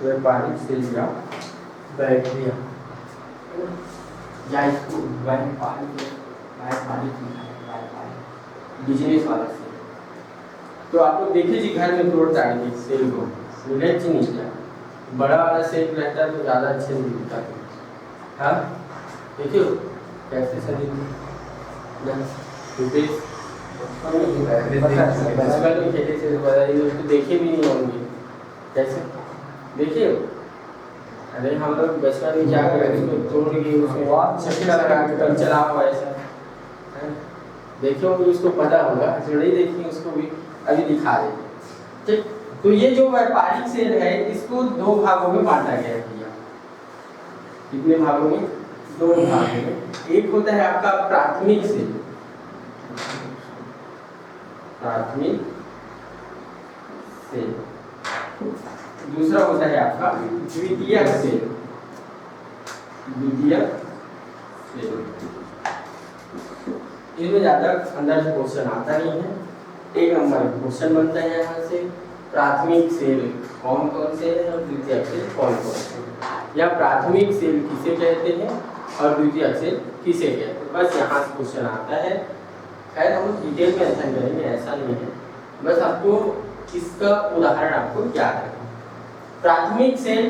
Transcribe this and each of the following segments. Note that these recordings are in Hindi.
व्यापारिक सेल या बैटरिया या इसको व्यापारिक बिजनेस वाला सेल। तो आप लोग देखिए जी घर में तोड़ता है सेल को, मिले कि नहीं क्या? बड़ा वाला सेल रहता है तो ज़्यादा अच्छे से मिलता है। हाँ देखिए कैसे सही खेले से देखे भी नहीं होंगे। कैसे देखिए, अरे हम लोग बचपन में क्या करें, उसको तोड़ के उसमें चक्का लगा के कल चला हुआ ऐसा देखे होंगे, उसको पता होगा। जो नहीं देखिए उसको भी अभी दिखा देंगे। ठीक, तो ये जो व्यापारिक सेल है इसको दो भागों में बांटा गया है। कितने भागों में? दो भागों में। एक होता है आपका प्राथमिक सेल, प्राथमिक सेल। दूसरा होता है आपका द्वितीयक सेल, द्वितीयक सेल। इसमें ज्यादा अंदर से क्वेश्चन आता नहीं है। एक नंबर क्वेश्चन बनता है यहाँ से, प्राथमिक सेल कौन कौन से हैं और द्वितीयक सेल कौन कौन से हैं, या प्राथमिक सेल किसे कहते हैं और द्वितीयक सेल किसे कहते हैं। बस यहाँ से क्वेश्चन आता है। खैर हम डिटेल में अध्ययन करेंगे, ऐसा नहीं है, बस आपको इसका उदाहरण आपको याद रखना। प्राथमिक सेल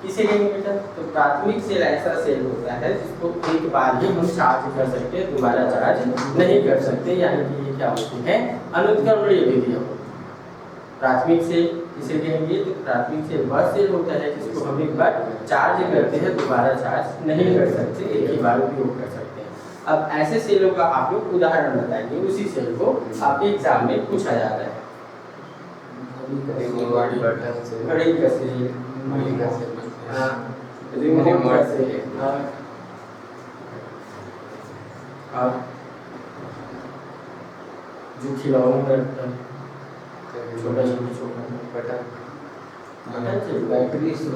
किसे कहेंगे बेटा? तो प्राथमिक सेल ऐसा सेल होता है जिसको एक बार ही हम चार्ज कर सकते हैं, दोबारा चार्ज नहीं कर सकते, यानी कि ये क्या होती है? अनुत्क्रमणीय विधियां। प्राथमिक सेल किसे कहेंगे? तो प्राथमिक सेल वह सेल होता है जिसको हम एक बार चार्ज करते हैं, दोबारा चार्ज नहीं कर सकते, एक ही बार उपयोग कर सकते हैं। अब ऐसे सेलों का आप लोग उदाहरण बताएंगे, उसी सेल को आपके एग्जाम में पूछा जाता है। घड़ी का सेल, रिमोट का सेल, जो खिलौने में रखता है छोटा बैटरी से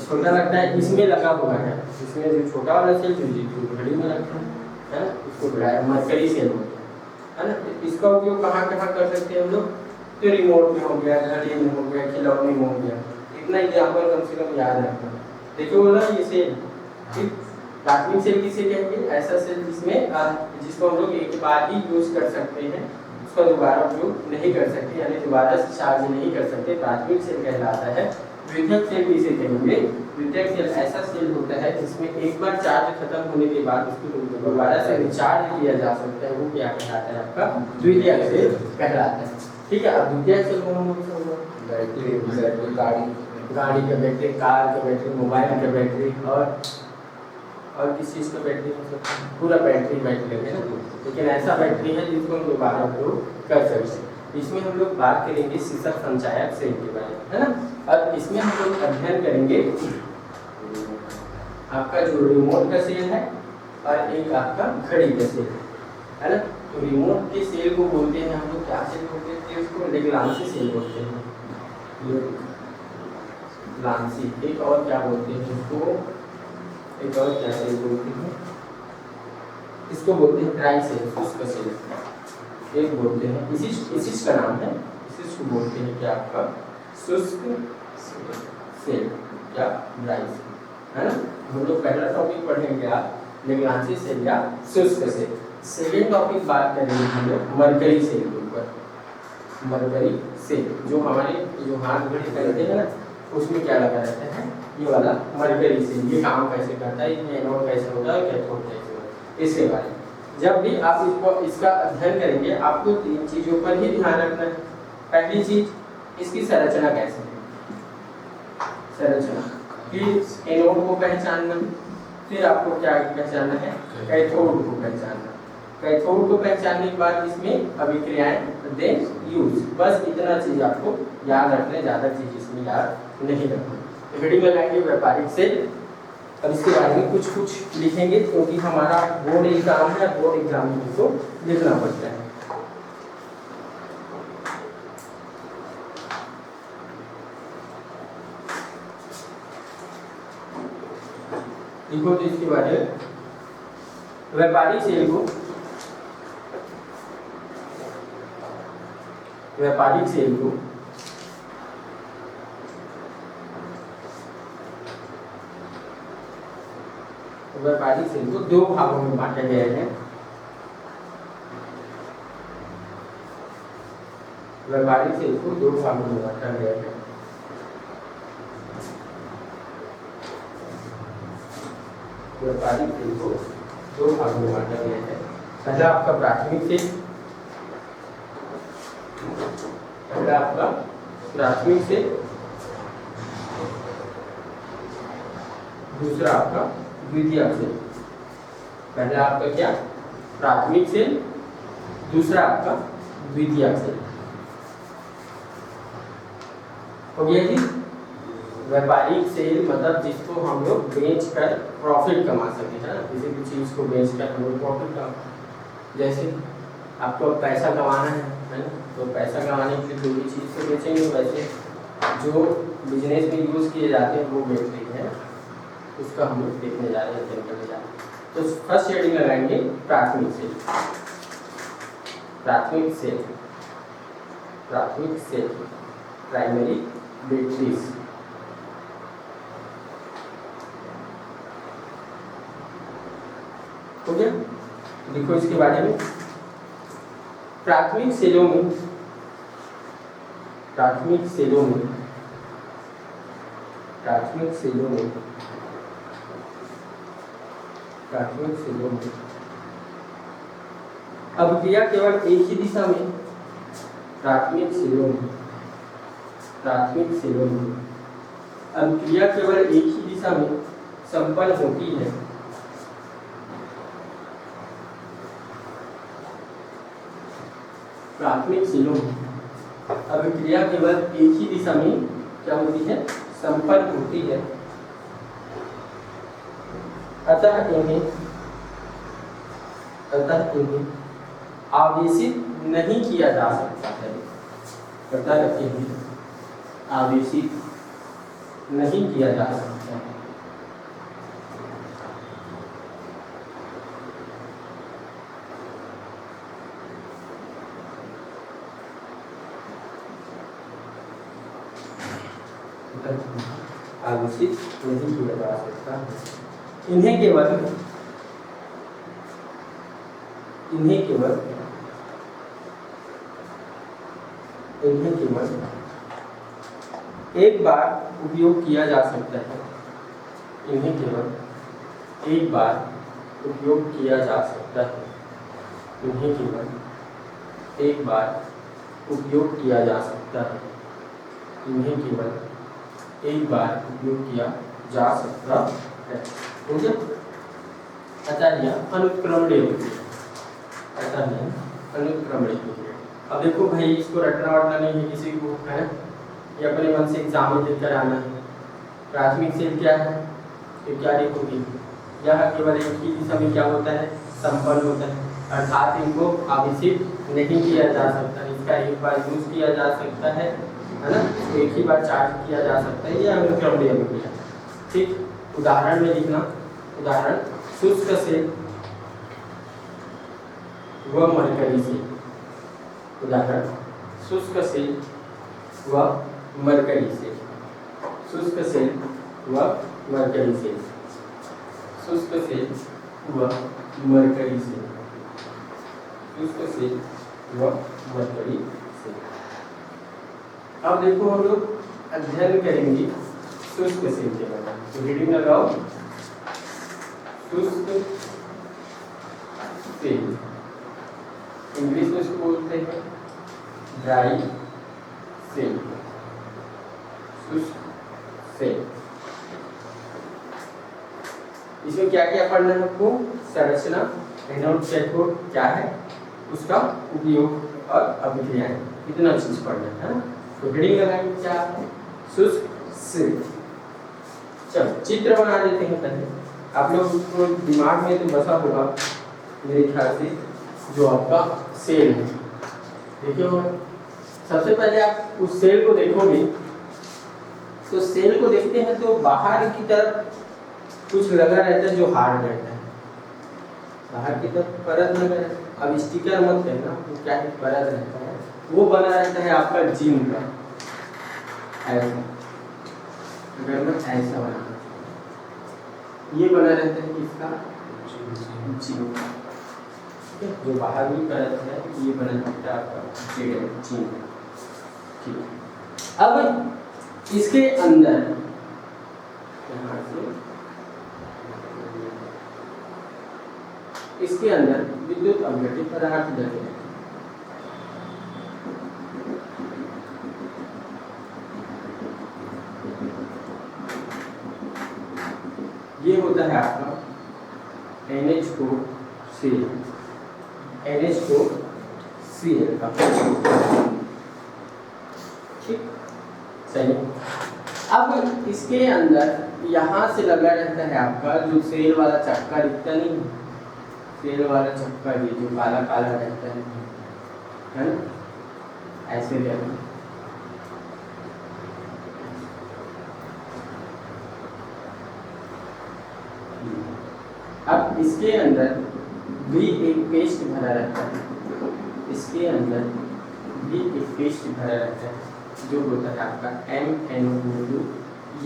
छोटा लगता है, इसमें लगा हुआ है। इसमें जो छोटा वाला सेल जो घड़ी में रखते हैं उसको मरकरी सेल होता है ना। इसका उपयोग कहाँ कहाँ कर सकते हैं हम लोग? तो रिमोट में हो गया, घड़ी में हो गया, खिलौने में हो गया। इतना एग्जाम्पल कम से कम याद रखना। देखिए बोला ये सेल, प्राथमिक सेल किसे कहेंगे? ऐसा सेल जिसको हम लोग एक बार ही यूज कर सकते हैं, उसका दोबारा उपयोग नहीं कर सकते, यानी दोबारा से चार्ज नहीं कर सकते, प्राथमिक सेल कहलाता है। द्वितीयक सेल किसे कहेंगे? द्वितीयक सेल ऐसा सेल होता है जिसमें एक बार चार्ज खत्म होने के बाद उसको दोबारा से रिचार्ज किया जा सकता है, वो क्या कहलाता है? आपका द्वितीयक सेल कहलाता है। ठीक है, अब द्वितीयक सेल कौन होगा? बैटरी, गाड़ी का बैटरी, कार का बैटरी, मोबाइल का बैटरी, और किस चीज़ का बैटरी हो सकता है? पूरा बैटरी है ना। लेकिन ऐसा बैटरी है जिसको हम दोबारा उपयोग कर सकते हैं। इसमें हम लोग बात करेंगे शीर्षक संचायक सेल के बारे में, है ना। और इसमें हम लोग अध्ययन करेंगे आपका जो रिमोट का सेल है और एक आपका घड़ी का सेल है ना। तो रिमोट के सेल को बोलते हैं हम लोग, क्या सेल बोलते हैं? उसको लेग्रांसी सेल बोलते हैं, लेग्रांसी। एक और क्या बोलते हैं उसको? एक और क्या सेल बोलते हैं? इसको बोलते हैं ड्राई सेल, शुष्क सेल एक बोलते हैं। इसी का नाम है, इसी को बोलते हैं क्या? आपका शुष्क सेल या ड्राई सेल, है ना। हम लोग पहला टॉपिक पढ़ेंगे आप लेग्रांसी सेल या शुष्क सेल। सेकेंड टॉपिक बात करेंगे हम लोग मरकरी सेल के ऊपर। मरकरी सेल जो हमारे जो हाथ घड़ी करते हैं ना, उसमें क्या लगा रहता है? ये वाला मरकरी सेल। ये काम कैसे करता है, इसमें एनोड कैसे होता है, कैथोड कैसे होता है, इसके बारे में जब भी आप इसका अध्ययन करेंगे आपको तीन चीजों पर ही ध्यान रखना है। पहली चीज, इसकी संरचना कैसे है, संरचना, फिर एनोड को पहचानना, फिर आपको क्या पहचानना है? कैथोड को पहचानना। कैथोड को पहचानने के बाद इसमें अभिक्रियाएं देन यूज। बस इतना चीज आपको याद रखना है, ज्यादा चीज इसमें याद नहीं रखना। घड़ी में लाएंगे व्यापारिक सेल, अब इसके बारे में कुछ कुछ लिखेंगे क्योंकि हमारा बोर्ड एग्जाम है, बोर्ड एग्जाम में इसको लिखना पड़ता है। लिखो तो इसके बारे में व्यापारिक सेल को, व्यापारिक सेल को व्यापारिक सेल को दो भागों में बांटा गया है। व्यापारिक सेल को दो भागों में बांटा गया है। व्यापारिक सेल को दो भागों में बांटा गया है। पहला आपका प्राथमिक सेल, पहला आपका प्राथमिक सेल, दूसरा आपका द्वितीयक सेल। पहला आपका क्या? प्राथमिक सेल, दूसरा आपका द्वितीयक सेल। हो गया जी। व्यापारिक सेल मतलब जिसको हम लोग बेच कर प्रॉफिट कमा सके, है ना, किसी भी चीज़ को बेच कर हम लोग प्रॉफिट कमा, जैसे आपको पैसा कमाना है ना, तो पैसा कमाने के लिए जो भी चीज़ को बेचेंगे, वैसे जो बिजनेस में यूज़ किए जाते हैं वो बेच रही है, उसका हम लोग देखने जा रहे हैं, करने जा रहे हैं। तो फर्स्ट हेडिंग लगाएंगे प्राथमिक सेल। प्राथमिक सेल, प्राथमिक सेल, प्राइमरी बैटरीज। हो गया। देखो इसके बारे में, प्राथमिक सेलों में, प्राथमिक सेलों में, प्राथमिक सेलों में, प्राथमिक सेलों में अभिक्रिया केवल एक ही दिशा में, प्राथमिक सेलों में, प्राथमिक सेलों में अभिक्रिया केवल एक ही दिशा में संपन्न होती है। प्राथमिक सेलों में अभिक्रिया केवल एक ही दिशा में क्या होती है? संपन्न होती है। अतः इन्हें आवेशित नहीं किया जा सकता है। अतः इन्हें आवेशित नहीं किया जा सकता है। आवेशित नहीं किया जा सकता है। इन्हें केवल एक बार उपयोग किया जा सकता है। इन्हें केवल एक बार उपयोग किया जा सकता है। इन्हें केवल एक बार उपयोग किया जा सकता है। इन्हें केवल एक बार उपयोग किया जा सकता है। ठीक है। अतः यह अनुत्क्रमणीय होती है। अतः यह अनुत्क्रमणीय होती है। अब देखो भाई, इसको रटना वटना नहीं है किसी को, है ना, ये अपने मन से एग्जाम में देकर आना है। प्राथमिक सेल क्या है? तो क्या देखोगे, यह केवल एक ही दिशा में क्या होता है? संपन्न होता है। अर्थात इनको आवेशित नहीं किया जा सकता। इसका एक बार यूज किया जा सकता है ना, तो एक ही बार चार्ज किया जा सकता है। यह अनुक्रमणीय अभिक्रिया। ठीक, उदाहरण में लिखना। उदाहरण, शुष्क सेल व मरकरी सेल। उदाहरण, शुष्क सेल व मरकरी सेल। शुष्क सेल व मरकरी सेल। शुष्क सेल व मरकरी सेल। शुष्क सेल व मरकरी सेल। अब देखो हम लोग अध्ययन करेंगे शुष्क सेल के बारे में। तो रीडिंग लगाओ। शुष्क सेल, इंग्लिश में इसको बोलते हैं ड्राई सेल। शुष्क सेल, इसमें क्या क्या पढ़ना है आपको? संरचना, रेनॉल्ड्स चेक क्या है, उसका उपयोग और अभिक्रियाएं, इतना चीज पढ़ना है ना। तो हेडिंग लगाएंगे क्या है? शुष्क सेल। चलो चित्र बना देते हैं पहले। आप लोग उसको दिमाग में तो बसा होगा मेरे ख्याल से, जो आपका सेल है, देखिए होगा। सबसे पहले आप उस सेल को देखोगे, तो सेल को देखते हैं तो बाहर की तरफ कुछ लगा रहता है जो हार्ड रहता है। बाहर की तरफ परत लगा रहता है। अब स्टिकर मत कहना, वो क्या है, परत रहता है, वो बना रहता है आपका जिम का। ऐसा अगर मैं ऐसा बना, ये बना रहता है किसका, जिंक। जो बाहरी परत है ये बना रहता है आपका जिंक। ठीक, अब इसके अंदर यहाँ से इसके अंदर विद्युत अपघटित पदार्थ डले। ये होता है आपका NH4Cl का। ठीक, सही। अब इसके अंदर यहाँ से लगा रहता है आपका जो सेल वाला चक्का दिखता नहीं, सेल वाला चक्का ये जो काला काला रहता है ना, ऐसे रहता है। अब इसके अंदर भी एक पेस्ट भरा रहता है, इसके अंदर भी एक पेस्ट भरा रहता है जो होता है आपका MnO2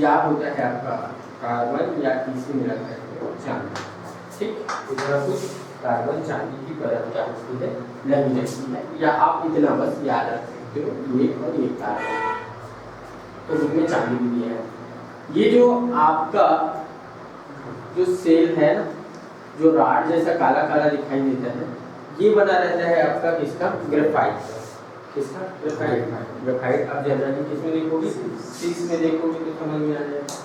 या होता है आपका कार्बन या किसी मिला करके चांदी। ठीक, इतना कुछ कार्बन चांदी की परत क्या होती है, लगी रहती है। या आप इतना बस याद रख सकते हो, ये और ये कार्बन, तो उसमें चांदी भी दिया है। ये जो आपका जो सेल है ना, जो राड जैसा काला काला दिखाई देता है, ये बना रहता है आपका किसका, ग्रेफाइट। किसका, ग्रेफाइट। ग्रेफाइट आप जनरली किसमें देखोगे, 6 में देखोगे तो समझ में आ जाएगा।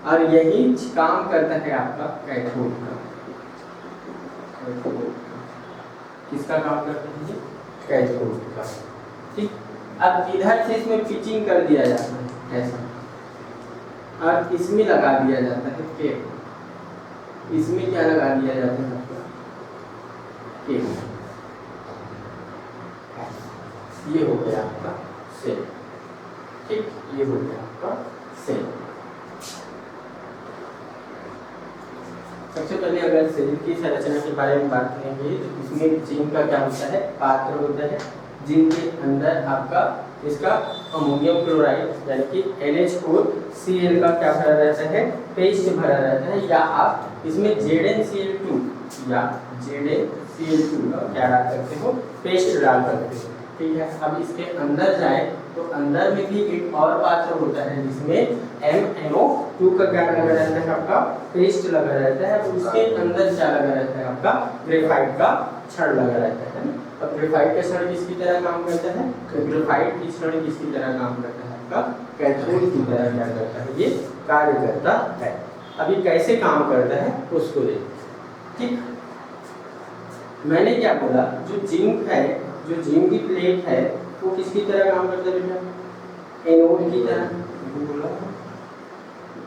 और यही काम करता है आपका कैथोड का। किसका काम करता है ये, कैथोड का। ठीक, अब इधर से इसमें पिचिंग कर दिया जाता है ऐसा, और इसमें लगा दिया जाता है केप। इसमें क्या लगा दिया जाता है आपका, केप। ये हो गया आपका सेल। ठीक, ये हो गया आपका सेल। सबसे पहले अगर सेल की संरचना के बारे में बात करेंगे तो इसमें जिंक का क्या होता है, पात्र होता है। जिंक के अंदर आपका इसका अमोनियम क्लोराइड यानी कि NH4Cl का क्या भरा रहता है, पेस्ट भरा रहता है। या आप इसमें ZnCl2 या ZnCl2 का क्या डाल सकते हो, पेस्ट डाल सकते हो। ठीक है, अब इसके अंदर जाए तो अंदर में भी एक और पात्र होता है जिसमें MnO2 का क्या लगा रहता है, आपका पेस्ट लगा रहता है। उसके अंदर क्या लगा रहता है, आपका ग्रेफाइट का छड़ लगा रहता है। अब ग्रेफाइट का छड़ किसकी तरह काम करता है, तो ग्रेफाइट की छड़ किसकी तरह काम करता है, आपका कैथोड की तरह क्या करता है, ये कार्य करता है। अभी कैसे काम करता है उसको देखते हैं। ठीक, मैंने क्या बोला, जो जिंक है, जो जिंक की प्लेट है वो किसकी तरह काम करता है बेटा, एनोड की तरह। बोला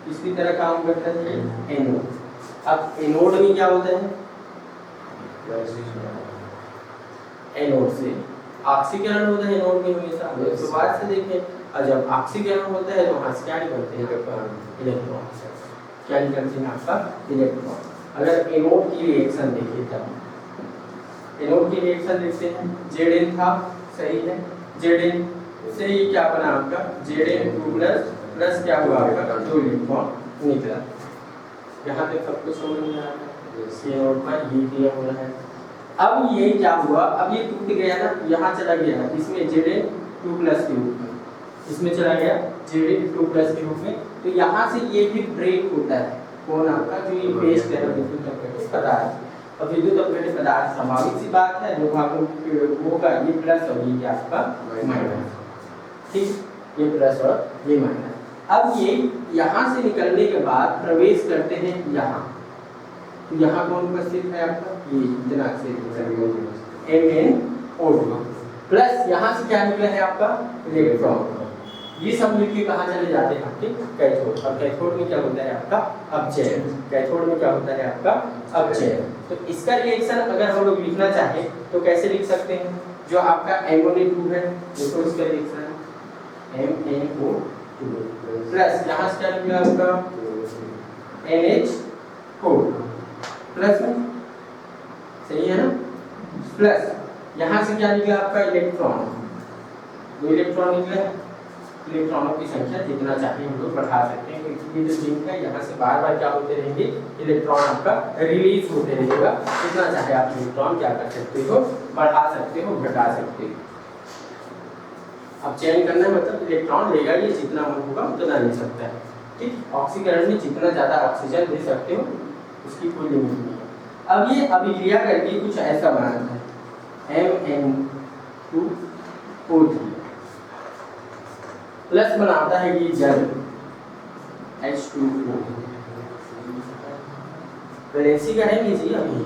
किसकी तरह काम करता है, एनोड। अब एनोड में क्या होता है, एनोड से ऑक्सीकरण होता है। एनोड में हमेशा शुरुआत से देखें, और जब ऑक्सीकरण होता है तो वहाँ से क्या निकलते हैं, इलेक्ट्रॉन। क्या निकलते हैं आपका, इलेक्ट्रॉन। अगर एनोड की रिएक्शन देखिए तब एनोड की रिएक्शन देखते हैं, Zn था, सही है। Zn से ही क्या बना आपका, Zn2 प्लस क्या हुआ आपका, 2 इलेक्ट्रॉन निकला। यहाँ तक सबको समझ में आ रहा है, एनोड का ये दिया हो रहा है। अब ये क्या हुआ, अब ये टूट गया ना, यहाँ चला गया इसमें Zn2 प्लस के रूप में, इसमें चला गया Zn2 प्लस के रूप में। तो यहाँ से ये भी ब्रेक होता है, कौन आपका, जो ये पेस्ट है विद्युत अपघटित पदार्थ। अब विद्युत अपघटित पदार्थ स्वाभाविक सी बात है, दो भागों होगा, ये प्लस और ये क्या आपका माइनस। ठीक, ये प्लस और ये माइनस। अब ये यहाँ से निकलने के बाद प्रवेश करते हैं यहाँ। तो यहाँ कौन उपस्थित है आपका, ये इतना MnO2 प्लस यहाँ से क्या निकला है आपका, इलेक्ट्रॉन। ये सब मिलके कहाँ चले जाते हैं, ठीक, कैथोड। और कैथोड में क्या होता है आपका, अपचयन। कैथोड में क्या होता है आपका, अपचयन। तो इसका रिएक्शन अगर हम लोग लिखना चाहें तो कैसे लिख सकते हैं, जो आपका MnO2 है देखो, इसका रिएक्शन MnO2 प्लस यहाँ से क्या निकला आपका NH4 प्लस में, सही है ना, प्लस यहाँ से क्या निकला आपका इलेक्ट्रॉन, 2 इलेक्ट्रॉन निकला। इलेक्ट्रॉनों की संख्या जितना चाहे हम लोग बढ़ा सकते हैं, क्योंकि ये जो जिंक है यहाँ से बार बार क्या होते रहेंगे, इलेक्ट्रॉन आपका रिलीज होते रहेगा। जितना चाहे आप इलेक्ट्रॉन क्या कर सकते हो, बढ़ा सकते हो, घटा सकते हो। अब चयन करना है मतलब इलेक्ट्रॉन लेगा ये जितना मन होगा उतना ले सकता है। ठीक, ऑक्सीकरण में जितना ज़्यादा ऑक्सीजन दे सकते हो उसकी कोई लिमिट नहीं है। अब ये अभिक्रिया करके कुछ ऐसा बनाता है MN2O3 प्लस बनाता है ये जल H2O। वैलेंसी करेंगे जी अभी,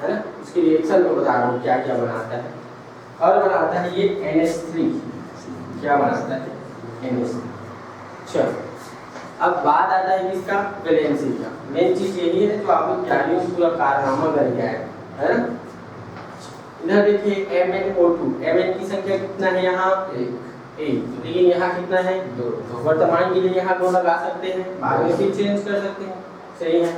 है ना, उसके रिएक्शन में बता रहा हूँ क्या क्या बनाता है। और बनाता है ये NH3, क्या बनाता है NH3। चलो अब बात आता है किसका, वैलेंसी का। मेन चीज यही है जो आप लोग जानिए, पूरा कारनामा कर गया है ना। इधर देखिए MnO2, Mn की संख्या कितना है यहाँ, एक, लेकिन यहाँ कितना है, दो। वर्तमान के लिए यहाँ दो लगा सकते हैं, बाद में फिर चेंज कर सकते हैं, सही है।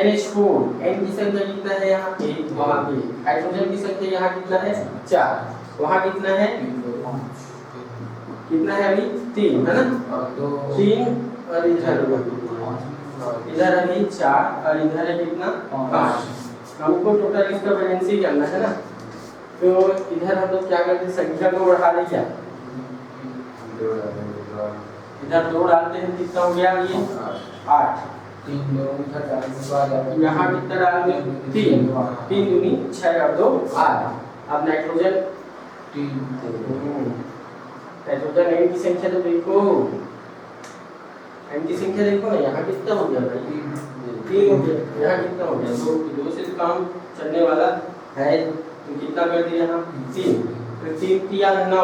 NH4, N की संख्या कितना है यहाँ, एक, वहाँ पे हाइड्रोजन की संख्या यहाँ कितना है, 4, वहाँ कितना है, कितना है अभी, 3, है ना, 3, और इधर अभी 4, और इधर है कितना, 5। हमको टोटल इसका वैलेंसी करना है ना, तो इधर हम लोग क्या करते हैं, संख्या को बढ़ा ले, क्या इधर 2 डालते हैं, कितना हो गया ये 8, 3 2 यहाँ कितना डाल दें, 3 3 दूनी 6 और 2 8। अब नाइट्रोजन नाइट्रोजन N की संख्या तो देखो, N की संख्या देखो ना, यहाँ कितना हो गया भाई, 3 हो गया, यहाँ कितना हो गया, 2 से काम चलने वाला है, तो कितना कर दिया यहाँ 3, तो 3 किया 9,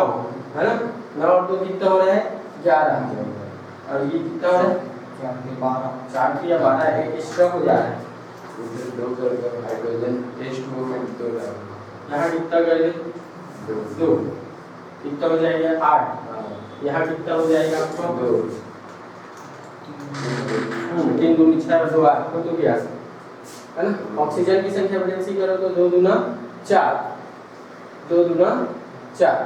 है ना, 9 और 2 कितना हो रहा है 11, और ये कितना हो रहा है 4 किया 12, एक एक्स्ट्रा हो जा रहा है, हाइड्रोजन यहाँ कितना कर दे 2, कितना हो जाएगा 8, यहाँ कितना हो जाएगा आपका 2, 3 दूनी 6 और 2 8, तो क्या है ना। ऑक्सीजन की संख्या वैलेंसी करो तो 2 दूना 4, 2 दूना 4,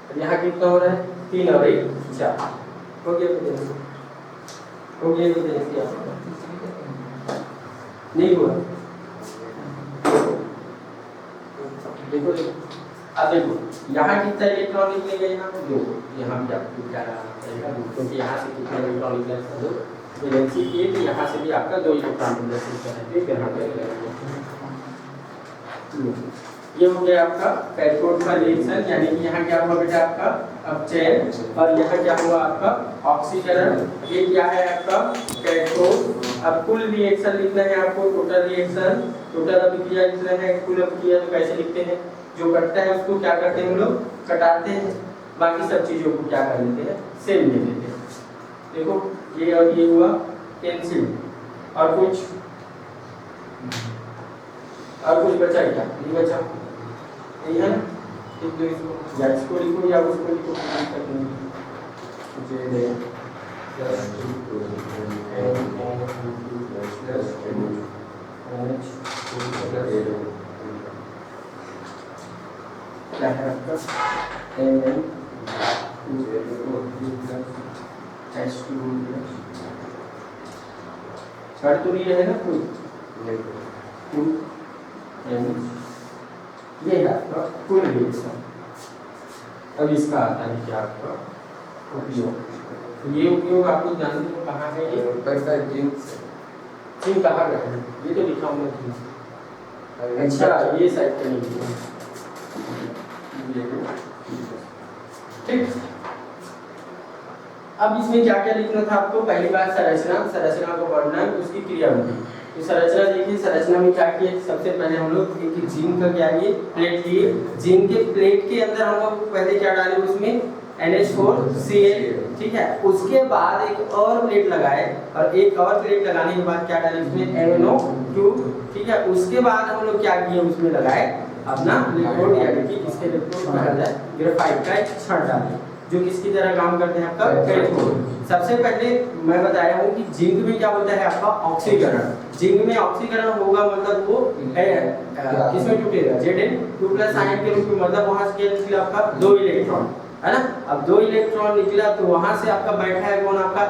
और यहाँ कितना हो रहा है 3 और 1 4, हो गया वैलेंसी, हो गया वैलेंसी, नहीं हुआ, देखो अब देखो यहाँ कितना इलेक्ट्रॉन निकलेगा, यहाँ 2, यहाँ भी आपको क्या रहेगा, क्योंकि यहाँ से कितना इलेक्ट्रॉन निकलेगा 2, वैलेंसी 1, यहाँ से भी आपका 2 इलेक्ट्रॉन निकलेगा। ये हो गया आपका कैथोड का रिएक्शन, यानी कि यहाँ क्या हुआ बेटा आपका अपचयन, और यहाँ क्या हुआ आपका ऑक्सीकरण। ये क्या है आपका कैथोड। अब कुल रिएक्शन लिखना है आपको, टोटल रिएक्शन, टोटल अभिक्रिया लिखना है, कुल अभिक्रिया तो कैसे लिखते हैं, जो कटता है उसको क्या करते हैं हम लोग, कटाते हैं, बाकी सब चीजों को क्या कर लेते हैं, सेम ले लेते हैं। देखो ये और ये हुआ कैंसिल, और कुछ बचा क्या, ये बचा, यही है ना, लिख दो इसको, या इसको लिखो या उसको लिखो, क्या है आपका छड़ तो नहीं है ना कोई, ये है आपका कुल रिएक्शन। अब इसका आता है क्या आपका उपयोग। ये उपयोग आपको जानते हो कहाँ है, ये जिंक कहाँ का है, ये तो लिखा हुआ है। अच्छा ये साइड पे नहीं लिखा, ठीक। अब इसमें क्या क्या लिखना था आपको, पहली बात संरचना को वर्णन, उसकी क्रियाविधि। तो संरचना देखिए, संरचना में क्या किया, सबसे पहले हम लोग एक जिंक का क्या लिए प्लेट लिए, जिंक के प्लेट के अंदर हम लोग पहले क्या डाले, उसमें NH4Cl, ठीक है। उसके बाद एक और प्लेट लगाए, और एक और प्लेट लगाने के बाद क्या डाले उसमें MnO2, ठीक है। उसके बाद हम लोग क्या किए, उसमें लगाए अपना इलेक्ट्रोड, यानी कि इसके इलेक्ट्रोड कहा जाए ग्रेफाइट का एक छड़ डाले, जो किसकी तरह काम करते हैं आपका कैथोड। सबसे पहले मैं बताया हूँ कि जिंक में क्या होता है आपका ऑक्सीकरण, जिंक में ऑक्सीकरण होगा मतलब वो किसमें टूटेगा, Zn2+ आयन के रूप में, मतलब वहां से क्या निकला आपका 2 इलेक्ट्रॉन, है ना। अब 2 इलेक्ट्रॉन निकला तो वहां से आपका बैठा है कौन, आपका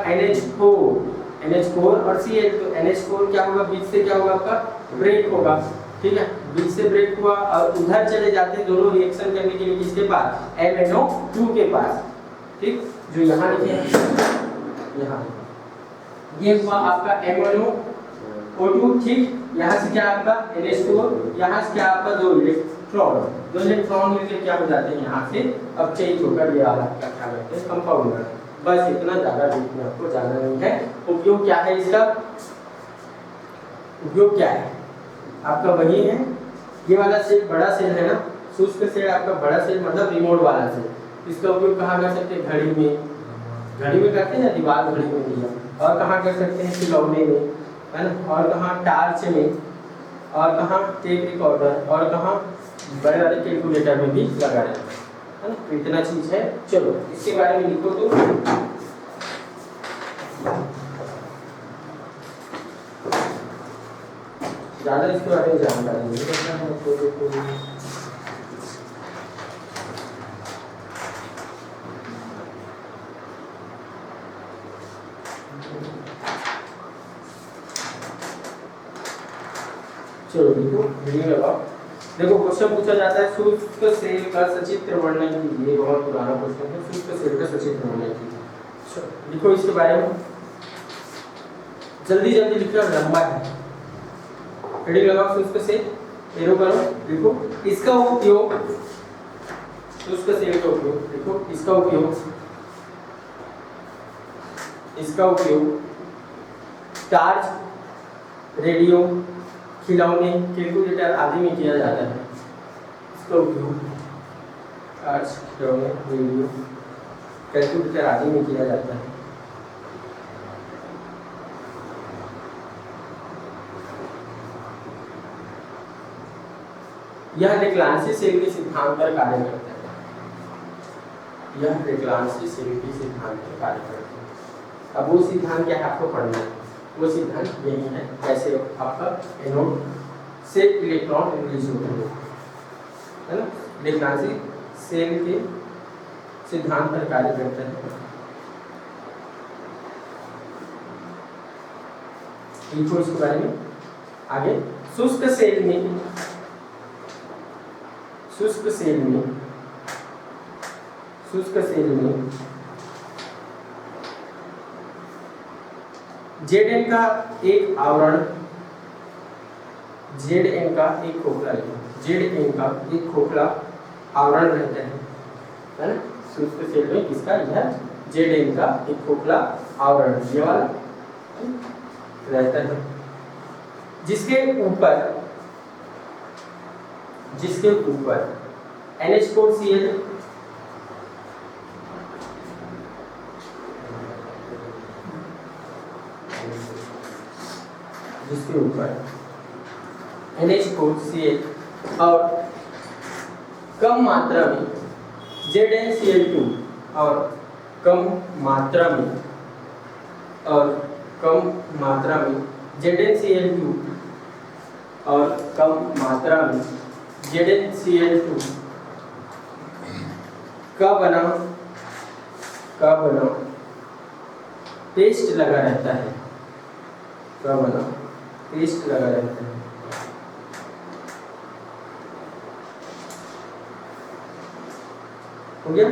NH4 और Cl। तो NH4 क्या होगा, बीच से क्या होगा आपका ब्रेक होगा, ठीक है, बीच से ब्रेक हुआ और उधर चले जाते हैं दोनों रिएक्शन करने के लिए किसके पास, MnO2 के पास, ठीक, जो यहाँ लिखे हैं यहाँ, ये हुआ आपका MnO2, ठीक। यहाँ से क्या आपका NH4, यहाँ से क्या आपका 2 इलेक्ट्रॉन मिलकर क्या हो जाते हैं यहाँ से अब चेंज होकर ये वाला क्या कहते हैं कंपाउंड। बस इतना ज़्यादा डीप में आपको जानना नहीं है। उपयोग क्या है इसका, उपयोग क्या है आपका वही है, ये वाला सेल बड़ा सेल है ना, शुष्क सेल आपका बड़ा सेल मतलब रिमोट वाला सेल, इसका उपयोग कहाँ कर सकते हैं, घड़ी में करते हैं ना, दीवार घड़ी में दिया, और कहाँ कर सकते हैं, खिलौने में, है ना, और कहाँ टार्च में, और कहाँ टेप रिकॉर्डर, और कहाँ बड़े वाले कैलकुलेटर में भी लगा रहता है ना। तो इतना चीज है। चलो इसके बारे में लिखो तो ज़्यादा इसके बारे में जानकारी नहीं है। चलो देखो वीडियो लगाओ। देखो क्वेश्चन पूछा जाता है शुष्क सेल का सचित्र वर्णन कीजिए, बहुत पुराना क्वेश्चन है, शुष्क सेल का सचित्र वर्णन कीजिए। लिखो इसके बारे में, जल्दी जल्दी लिखो, लंबा है। हेडिंग लगाओ शुष्क सेल, एरो करो, लिखो इसका उपयोग, शुष्क सेल का उपयोग, लिखो इसका उपयोग टार्च, रेडियो, खिलौने, कैलकुलेटर आदि में किया जाता है। इसका उपयोग टार्च, खिलौने, रेडियो, कैलकुलेटर आदि में किया जाता है। यह लेक्लांसी सेल के सिद्धांत पर कार्य करता है। यह लेक्लांसी सेल के सिद्धांत पर कार्य करता है। अब वो सिद्धांत क्या है आपको पढ़ना है, वो सिद्धांत यही है कैसे आपका एनोड से इलेक्ट्रॉन रिलीज होते हैं, है ना। लेक्लांसी सेल के सिद्धांत पर कार्य करता है। लिखो इसके बारे में आगे। शुष्क सेल में Zn का एक आवरण, Zn का एक खोखला आवरण रहता है ना। शुष्क सेल में किसका, यह Zn का एक खोखला आवरण ये वाला रहता है, जिसके ऊपर NH4Cl और कम मात्रा में ZnCl2 और कम मात्रा में ZnCl2 और कम मात्रा में ZnCl2 का बना पेस्ट लगा रहता है, हो गया।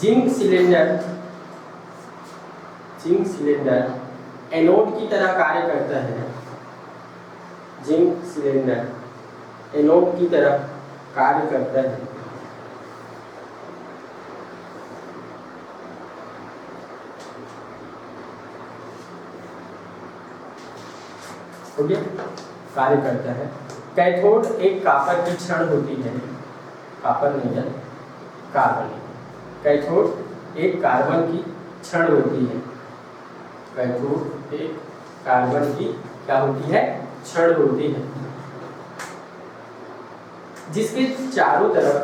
जिंक सिलेंडर एनोड की तरह कार्य करता है। जिंक सिलेंडर एनोड की तरह कार्य करता है। हो गया, कार्य करता है। कैथोड एक कॉपर की छड़ होती है, कॉपर नहीं है, कार्बन। कैथोड एक कार्बन की छड़ होती है। कैथोड एक कार्बन की क्या होती है, छड़ होती है, जिसके चारों तरफ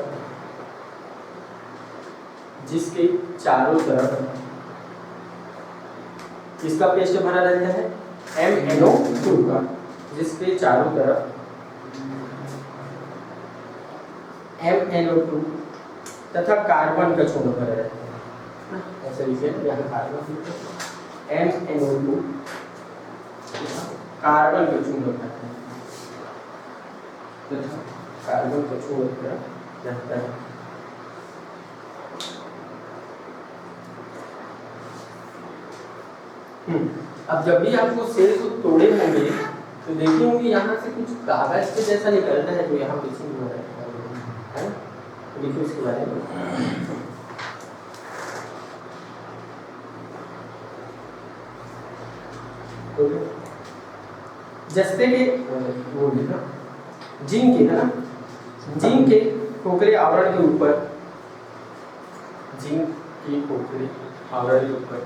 किसका पेस्ट भरा रहता है, MnO2 का, जिसके चारों तरफ MnO2 तथा कार्बन का चूर्ण भरा रहता है, ऐसे लिखे यहाँ कार्बन MnO2 कार्बन का चूर्ण भरा है तथा कार्बन का चूर्ण भरा रहता है। अब जब भी आपको सेल को तोड़े होंगे तो देखे होंगे यहाँ से कुछ कागज के जैसा निकलता है जो यहाँ पीछे हो रहा है, देखिए इसके बारे में। जस्ते के वो लिखा जिंक के है ना, जिंक के खोखले आवरण के ऊपर, जिंक की खोखले आवरण के ऊपर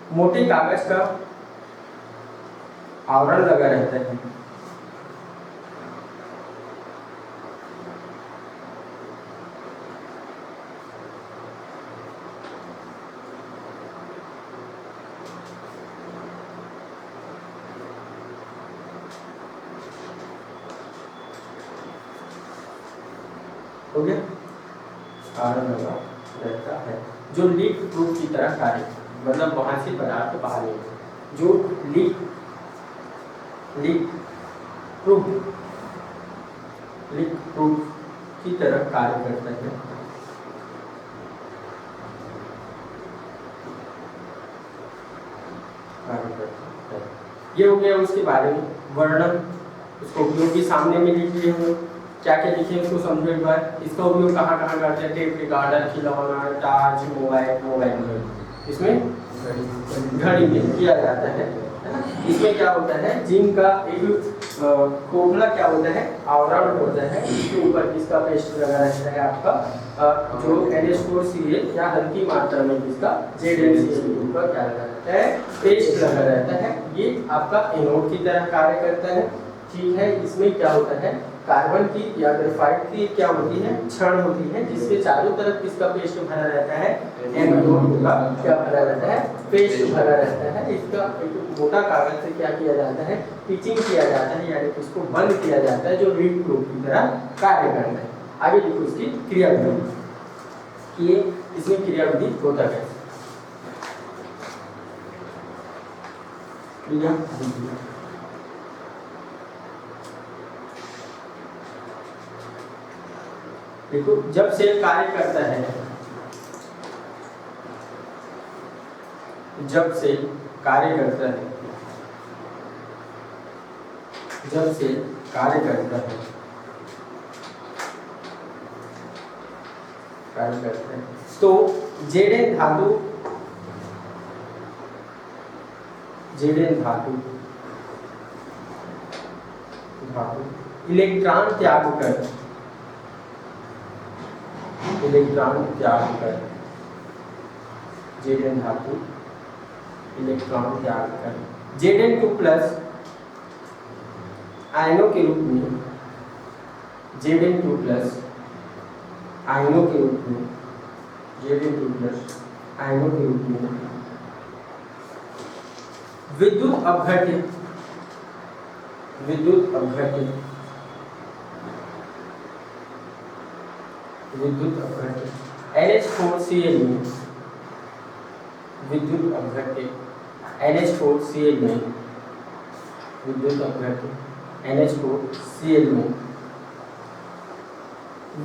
मोटे कागज का आवरण लगा रहता है। हो गया, आवरण लगा रहता है जो लीक प्रूफ की तरह कार्य, मतलब वहां से पदार्थ बाहर नहीं, जो लीक प्रूफ की तरह कार्य करता है। ये हो गया उसके बारे में वर्णन, उसको उपयोगी सामने में लिख लिए हुए, क्या क्या लिखे उसको समझो एक बार। इसका उपयोग कहाँ कहाँ करते हैं, टेप रिकॉर्डर, खिलौना, टार्च, मोबाइल इसमें घड़ी में किया जाता है ना। इसमें क्या होता है, जिंक का एक खोखला क्या होता है, आवरण होता है, इसके ऊपर इसका पेस्ट लगा रहता है आपका, जो NH4Cl या हल्की मात्रा में इसका ZnCl का क्या लगा रहता है, पेस्ट लगा रहता है। ये आपका एनोड की तरह कार्य करता है, ठीक है। इसमें क्या होता है, कार्बन की या ग्रेफाइट की क्या होती है, छड़ होती है, जिसके चारों तरफ इसका पेस्ट भरा रहता है, NO2 का क्या भरा रहता है, पेस्ट भरा रहता है। इसका एक मोटा कागज से क्या किया जाता है, पिचिंग किया जाता है, यानी कि इसको बंद किया जाता है, जो लीड प्रूफ की तरह कार्य करता है। आगे देखो इसकी क्रियाविधि कि इसमें क्रियाविधि होता कैसे। देखो जब सेल कार्य करता है, जब सेल कार्य करता है, जब सेल कार्य करता है, तो Zn धातु इलेक्ट्रॉन त्याग कर Zn धातु इलेक्ट्रॉन त्याग कर Zn2 प्लस आयनों के रूप में, Zn2 प्लस आयनों के रूप में, Zn2 प्लस आयनों के रूप में विद्युत अपघट्य NH4Cl में विद्युत अपघट्य NH4Cl में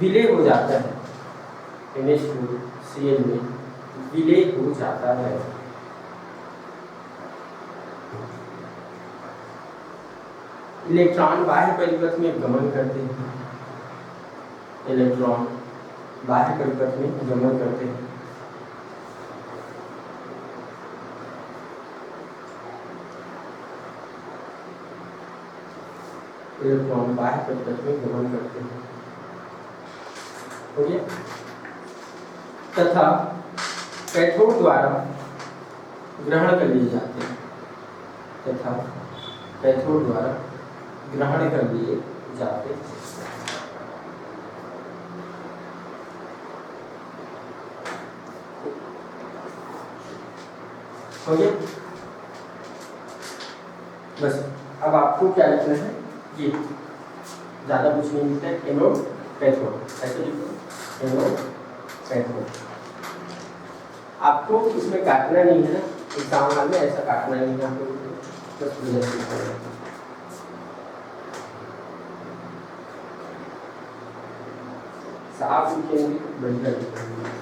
विलय हो जाता है, NH4Cl में विलय हो जाता है। इलेक्ट्रॉन बाह्य परिपथ में गमन करते हैं, इलेक्ट्रॉन बाह्य परिपथ में गमन करते हैं। इलेक्ट्रॉन बाह्य परिपथ में गमन करते हैं, ओके। तथा कैथोड द्वारा ग्रहण कर लिए जाते हैं, तथा कैथोड द्वारा ग्रहण कर लिए जाते हैं। हो गया, बस अब आपको क्या लिखना है, ये ज़्यादा कुछ नहीं लिखना है, एनोड कैथोड ऐसे लिखो, एनोड कैथोड। आपको इसमें काटना नहीं है ना, एग्जाम हॉल में ऐसा काटना नहीं है आपको, बस प्रदर्शित करना है। साफ लिखेंगे, बढ़िया लिखेंगे।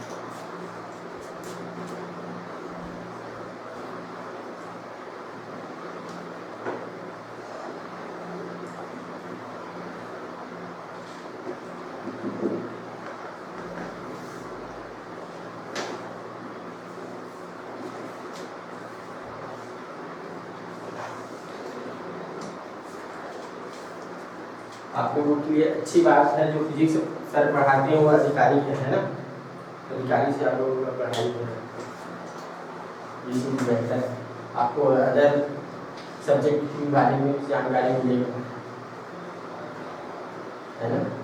आप लोगों के लिए अच्छी बात है, जो फिजिक्स सर पढ़ाते हैं वो अधिकारी है ना, अधिकारी से आप लोगों का पढ़ाई है, ये चीज़ बेहतर है। आपको अदर सब्जेक्ट के बारे में जानकारी मिलेगी, है ना।